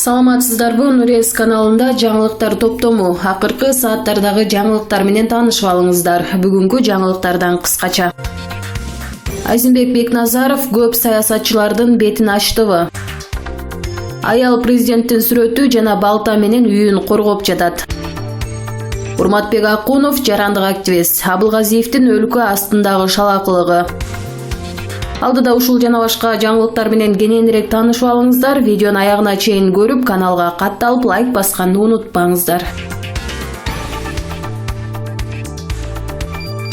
Саламатсыздарбы, Нурес каналында жаңылыктар топтому. Акыркы сааттардагы жаңылыктар менен таанышып алыңыздар. Бүгүнкү жаңылыктардан кыскача. Азимбек Бекназаров көп саясатчылардын бетин ачтыбы? Аял президенттин сүрөтү жана балта менен үйүн коргоп жатат. Урматбек Акунов жарандык активист. Абылгазиевдин өлкө астындагы шалакылыгы. Алдыда ушул жана башка жаңылыктар менен кененирээк таанышып алыңыздар. Видеону аягына чейин көрүп, каналга катталып, лайк басканды унутпаңыздар.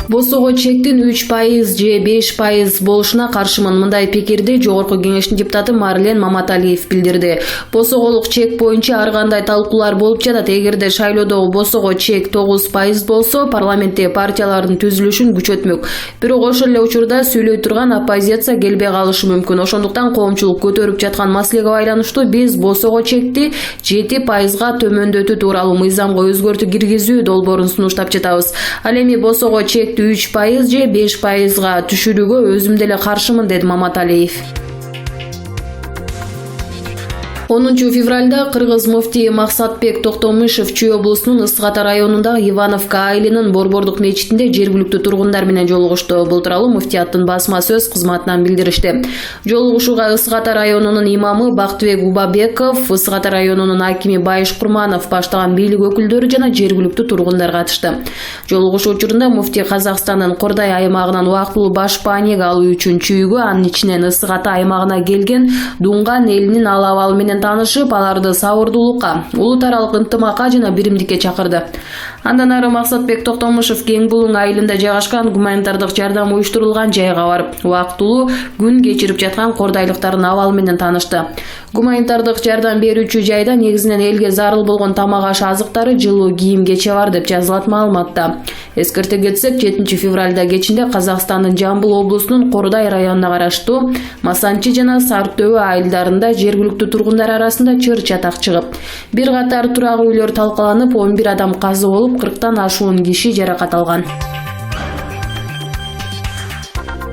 Босого чектин 3% же 5% болушуна каршымын. Мындай пикирди Жогорку Кеңештин депутаты Марлен Маматалиев билдирди. Босоголук чек боюнча ар кандай талкуулар болуп жатат. Эгерде шайлоодогу босого чек 9% болсо, парламентте партиялардын түзүлүшүн күчөтмөк. Бирок ошол эле учурда сүйлөй турган оппозиция келбей калышы мүмкүн. Ошондуктан коомчулук көтөрүп жаткан маселеге байланыштуу биз босого чекти 7%га төмөндөтүү тууралуу мыйзамга өзгөртүү киргизүү долбоорун сунуштап жатабыз. Ал эми босого чек 3% же 5%га түшүрүүгө өзүм деле каршымын, деди Маматалиев. 10 февралда Кыргыз муфтии Максатбек Токтомушев Чүй облусунун Ысык Ата районундагы Ивановка айылынын Борбордук мечитинде жергиликтүү тургундар менен жолугушту. Бул тууралуу муфтияттын басма сөз кызматынан билдиришти. Жолугушууга Ысык Ата районунун имамы Бактыбек Убабеков, Ысык Ата районунун акими Байыш Курманов баштаган бийлик өкүлдөрү жана жергиликтүү тургундар катышты. Жолугушуу учурунда муфтий Казакстандын Кордай аймагынан убактылуу баш паанеге алуу үчүн Чүйгө, анын ичинен Ысык Ата аймагына келген Дунган элинин ал абалы менен таанышып, аларды сабырдуулукка, улут аралык ынтымакка жана биримдикке чакырды. Андан ары Максатбек Токтомушев Кең Булуң айылында жайгашкан гуманитардык жардам уюштурулган жайга барып, убактылуу күн кечирип жаткан кордайлыктардын абалы менен таанышты. Гуманитардык жардам берүүчү жайда негизинен элге зарыл болгон тамак аш азыктары, жылуу кийим кече бар деп жазылат маалыматта. Эскерте кетсек, 7 февралда кечинде Казакстандын Жамбыл облусунун Кордай районуна караштуу Масанчы жана Сарытөбө айылдарында жергиликтүү тургундар арасында чыр-чатак чыгып, бир катар турак үйлөр талкаланып, 11 адам каза болуп, 40тан ашуун киши жаракат алган.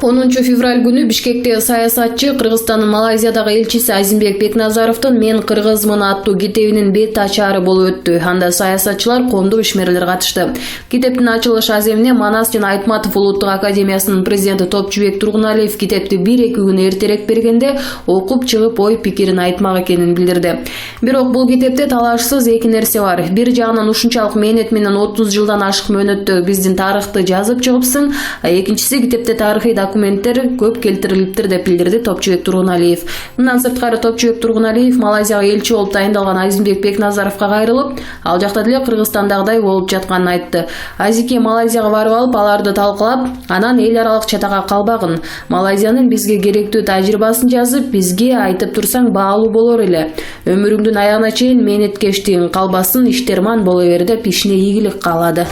10 февраль күнү Бишкекте саясатчы Кыргызстандын Малайзиядагы элчиси Азимбек Бекназаровдун «Мен кыргызмын» аттуу китебинин бет ачаары болуп өттү. Анда саясатчылар, коомдук ишмерлер катышты. Китептин ачылыш аземине Манас жана Айтматов улуттук академиясынын президенти Топчубек Тургуналиев китепти 1-2 күн эртерээк бергенде окуп чыгып ой пикирин айтмак экенин билдирди. Бирок бул китепте талашсыз эки нерсе бар. Бир жагынан ушунчалык мээнет менен 30 жылдан ашык мөөнөттө биздин тарыхты жазып чыгыпсың, а экинчиси китепте тарыхый документтер көп келтирилиптир деп билдирди Топчубек Тургуналиев. Мындан сырткары Топчубек Тургуналиев Малайзияга элчи болуп тайындалган Азимбек Бекназаровго кайрылып, ал жакта деле Кыргызстандагыдай болуп жатканын айтты. Азике Малайзияга барып алып, аларды талкалап, анан эл аралык чатага калбагын. Малайзиянын бизге керектүү тажрыйбасын жазып, бизге айтып турсаң баалуу болор эле. Өмүрүңдүн аягына чейин мээнеткештигиң калбасын, иштерман боло бер деп ишине ийгилик каалады.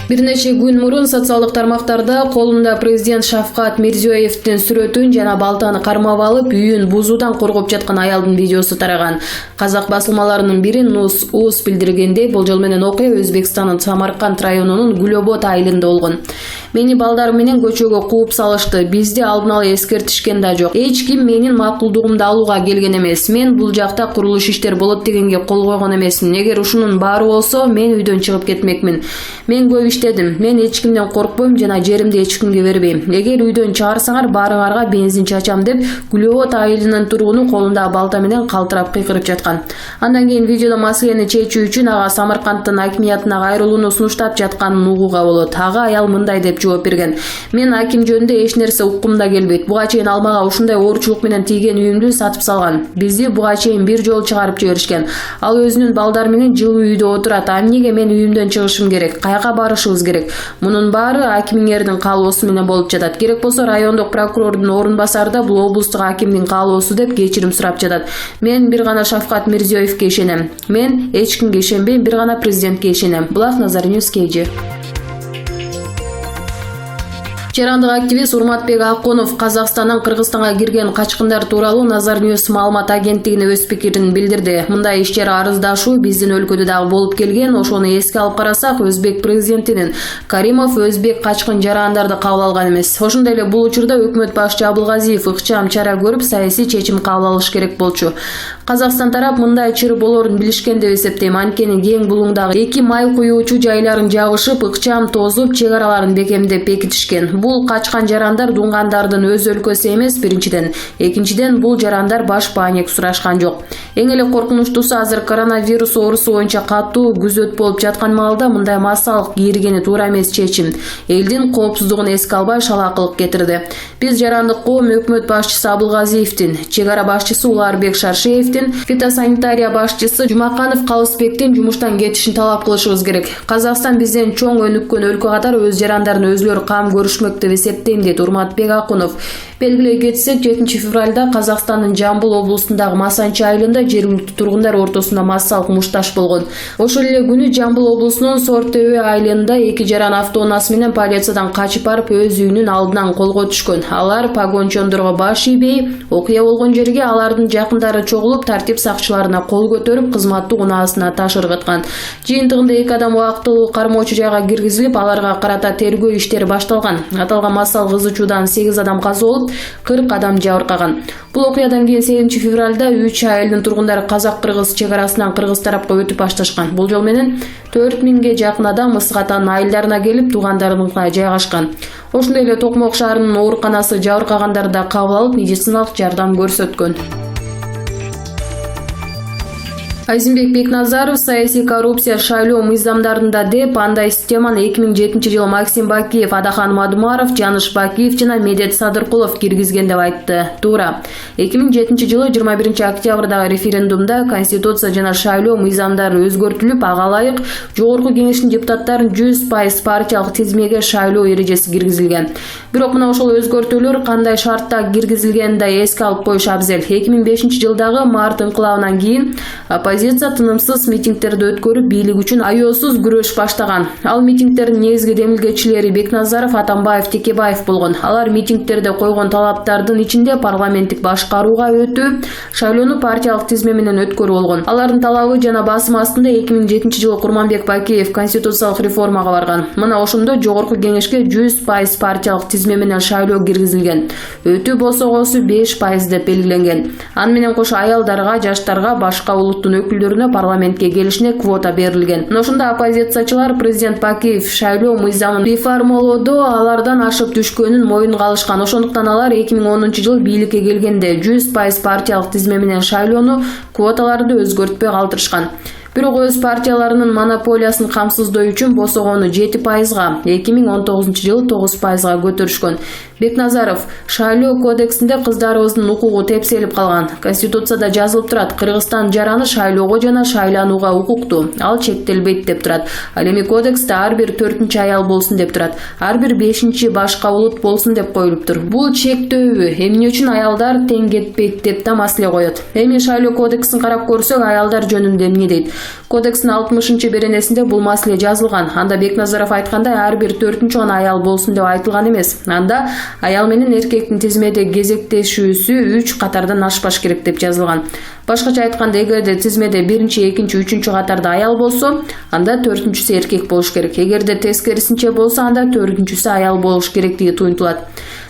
Бир нече күн мурун социалдык тармактарда колунда президент Шавкат Мирзиёевдин сүрөтүн жана балтаны кармап алып, үйүн бузуудан коргоп жаткан аялдын видеосу тараган. Казак басылмаларынын бири Нус билдиргендей, болжол менен окуя Өзбекстандын Самарканд районунун Гүлөбот айылында болгон. Мени балдарым менен көчөгө кууп салышты. Бизди алдын ала эскертишкен да жок. Эч ким менин макулдугумду алууга келген эмес. Мен бул жакта курулуш иштер болот дегенге кол койгон эмесмин. Эгер ушунун баары болсо, мен үйдөн чыгып кетмекмин. Мен көп иштедим. Мен эч кимден коркпойм жана жеримди эч кимге бербейм. Эгер үйдөн чыгарсаңар, баарыңарга бензин чачам деп Гүлөбот айылынын тургуну колунда балта менен калтырап кыйкырып жаткан. Андан кийин видеодо маселени чечүү үчүн ага Самаркандтын акимиятына кайрылууну сунуштап жатканын угууга болот. Ага аял мындай деп жооп берген: "Мен аким жөнүндө эч нерсе уккумда келбейт. Буга чейин ал мага ушундай оорчулук менен тийген үйүмдү сатып салган. Бизди буга чейин бир жолу чыгарып жиберишкен. Ал өзүнүн балдары менен жылуу үйдө отурат. А эмнеге мен үйүмдөн чыгышым керек? Каяка барышыбыз керек? Мунун баары акимиңердин каалоосу менен болуп жатат. Керек болсо райондук прокурордун орун басары да бул облустук акимдин каалоосу деп кечирим сурап жатат. Мен бир гана Шавкат Мирзиёевге ишенем. Мен эч кимге ишенбейм, бир гана президентке ишенем." Булак Назар Ньюс, KG. Жарандык активист Урматбек Акунов Казакстандан Кыргызстанга кирген качкындар тууралуу Nazar News маалымат агенттигине өз пикирин билдирди. Мындай иштер арыздашуу биздин өлкөдө дагы болуп келген. Ошону эске алып карасак, Өзбек президентинин Каримов өзбек качкын жарандарды кабыл алган эмес. Ошондой эле бул учурда өкмөт башчы Абылгазиев ыкчам чара көрүп, саясий чечим кабыл алыш керек болчу. Казакстан тарап мындай чыр болорун билишкен деп эсептейм. Анткени кең булуңдагы 2 май куюучу жайларын жабышып, ыкчам тозуп, чек араларын бекемдеп бекитишкен. Бул качкан жарандар дуңгандардын өз өлкөсү эмес, биринчиден. Экинчиден, бул жарандар баш бааник сурашкан жок. Эң эле коркунучтуусу азыр коронавирус оорусу боюнча катуу күзөт болуп жаткан маалда мындай массалык киргени туура эмес чечим. Элдин коопсуздугун эске албай шалакылык кетирди. Биз жарандык коом өкмөт башчысы Абылгазиевдин, чек ара башчысы Уларбек Шаршеевдин, фитосанитария башчысы Жумаканов Калысбектин жумуштан кетишин талап кылышыбыз керек. Казакстан бизден чоң өнүккөн өлкө катары өз жарандарын өзлөрү кам көрүшмөк деп эсептейм, дейт Урматбек Акунов. Белгилей кетсек, 7 февралда Казакстандын Жамбыл облусундагы Масанчы айылында жергиликтүү тургундар ортосунда массалык мушташ болгон. Ошол эле күнү Жамбыл облусунун Сортөбө айылында 2 жаран автоунаасы менен полициядан качып барып өз үйүнүн алдынан колго түшкөн. Алар погончондорго баш ийбей, окуя болгон жерге алардын жакындары чогулуп, тартип сакчыларына кол көтөрүп, кызматтуу унаасына таш ыргыткан. Жыйынтыгында 2 адам убактылуу кармоочу жайга киргизилип, аларга карата тергөө иштери башталган. Аталган массалык ызычуудан 8 адам каза болуп, 40 адам жабыркаган. Бул окуядан кийин 8 февралда 3 айылдын тургундары казак-кыргыз чек арасынан кыргыз тарапка өтүп башташкан. Бул жол менен 4000ге жакын адам Мысык Атанын айылдарына келип, туугандарына жайгашкан. Ошондой эле Токмок шаарынын ооруканасы жабыркагандарды да кабыл алып, медициналык жардам көрсөткөн. Айзенбек Бекназаров саясий коррупция шайлоо мыйзамдарында деп андай системаны 2007-жылы Максим Бакиев, Адахан Мадумаров, Жаныш Бакиев жана Медет Садыркулов киргизген деп айтты. Туура. 2007-жылы 21 октябрдагы референдумда Конституция жана шайлоо мыйзамдары өзгөртүлүп, ага ылайык Жогорку Кеңештин депутаттарын 100% партиялык тизмеге шайлоо эрежеси киргизилген. Бирок мына ошол өзгөртүүлөр кандай шартта киргизилгенин да эске алып коюш абзел. 2005-жылдагы март инкылабынан кийин оппозиция тынымсыз митингтерди өткөрүп, бийлик үчүн аеосуз күрөш баштаган. Ал митингтердин негизги демилгечилери Бекназаров, Атамбаев, Текебаев болгон. Алар митингтерде койгон талаптардын ичинде парламенттик башкарууга өтүү, шайлоону партиялык тизме менен өткөрүү болгон. Алардын талабы жана басым астында 2007-жылы Курманбек Бакиев конституциялык реформага барган. Мына ошондо Жогорку Кеңешке 100% партиялык тизме менен шайлоо киргизилген. Өтүү босогосу 5% деп белгиленген. Аны менен кошо аялдарга, жаштарга, башка улуттун өкүлдөрүнө парламентке келишине квота берилген. Ошондо оппозициячылар президент Бакиев шайлоо мыйзамын реформалоодо алардан ашып түшкөнүн моюнга алышкан. Ошондуктан алар 2010-жылы бийликке келгенде 100% партиялык тизме менен шайлоону квоталарды өзгөртпөй калтырышкан. Бирок өз партияларынын монополиясын камсыздоо үчүн босогону 7%га, 2019-жылы 9%га көтөрүшкөн. Бекназаров шайлоо кодексинде кыздарыбыздын укугу тепселип калган. Конституцияда жазылып турат, Кыргызстан жараны шайлоого жана шайланууга укуктуу. Ал чектелбейт деп турат. Ал эми кодексте ар бир 4-чү аял болсун деп турат. Ар бир 5-чи башка улут болсун деп коюлуптур. Бул чектөөбү? Эмне үчүн аялдар тең кетпейт деп да маселе коет. Эми шайлоо кодексин карап көрсөк, аялдар жөнүндө эмне дейт? Кодекстин 60-беренесинде бул маселе жазылган. Анда Бекназаров айткандай ар бир 4-чү гана аял болсун деп айтылган эмес. Анда аял менен эркектин тизмеде кезектешүүсү 3 катардан ашпаш керек деп жазылган. Башкача айтканда, эгерде тизмеде 1-чи, 2-чи, 3-чү катарда аял болсо, анда 4-чүсү эркек болуш керек. Эгерде тескерисинче болсо, анда 4-чүсү аял болуш керектиги туюнтулат.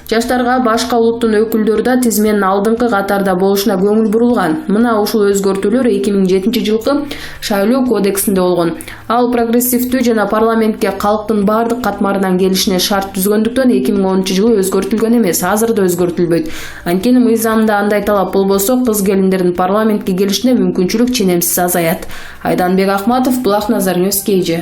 Жаштарга башка улуттун өкүлдөрү да тизменин алдыңкы катарда болушуна көңүл бурулган. Мына ушул өзгөртүүлөр 2007-жылкы шайлоо кодексинде болгон. Ал прогрессивдүү жана парламентке калктын бардык катмарынан келишине шарт түзгөндүктөн 2010-жылы өзгөртүлгөн эмес, азыр да өзгөртүлбөйт. Анткени мыйзамда андай талап болбосо, кыз келиндердин парламентке келишине мүмкүнчүлүк ченемсиз азаят. Айданбек Ахматов, Булак Назар News, KG.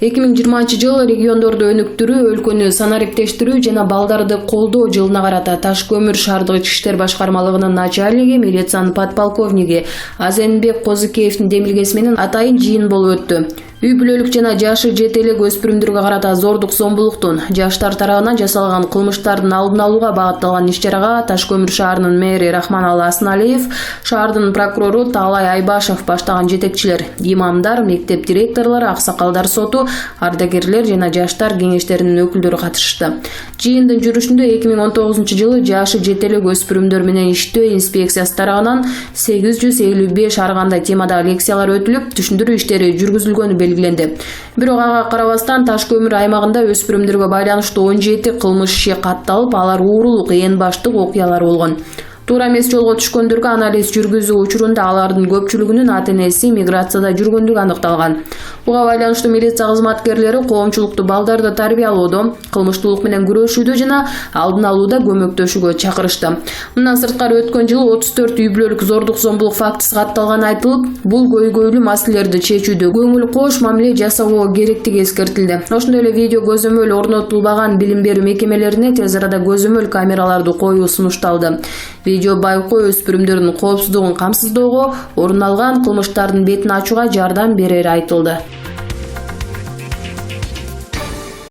2020-жылы региондорду өнүктүрүү, өлкөнү санариптештирүү жана балдарды колдоо жылына карата Таш көмүр шаардык ички иштер башкармалыгынын начальниги, милициянын подполковниги Азенбек Козыкеевдин демилгеси менен атайын жыйын болуп өттү. Үй бүлөлүк жана жашы жете элек өспүрүмдөргө карата зордук зомбулуктун жаштар тарабынан жасалган кылмыштардын алдын алууга багытталган иш-чарага Таш көмүр шаарынын мэри Рахманалы Асыналиев, шаардын прокурору Таалай Айбашев баштаган жетекчилер, имамдар, мектеп директорлору, аксакалдар соту, ардагерлер жана жаштар кеңештеринин өкүлдөрү катышты. Жыйындын жүрүшүндө 2019-жылы жашы жете элек өспүрүмдөр менен иштөө инспекциясы тарабынан 855 ар кандай темада лекциялар өтүлүп, түшүндүрүү иштери жүргүзүлгөнү белгиленди. Бирок ага карабастан Таш көмүр аймагында өспүрүмдөргө байланыштуу 17 кылмыш иши катталып, алар уурулук эң баштык окуялар болгон. Туура эмес жолго түшкөндөргө анализ жүргүзүү учурунда алардын көпчүлүгүнүн ата-энеси миграцияда жүргөндүгү аныкталган. Буга байланыштуу милиция кызматкерлери коомчулукту балдарды тарбиялоодо, кылмыштуулук менен күрөшүүдө жана алдын алууда көмөктөшүүгө чакырышты. Мындан сырткары өткөн жылы 34 үй бүлөлүк зордук зомбулук фактысы катталганы айтылып, бул көйгөйлүү маселелерди чечүүдө көңүл кош мамиле жасоо керектиги эскертилди. Ошондой эле видео көзөмөл орнотулбаган билим берүү мекемелерине тез арада көзөмөл камераларды коюу сунушталды. Видео байкоо өспүрүмдөрдүн коопсуздугун камсыздоого, орун алган кылмыштардын бетин ачууга жардам берери айтылды.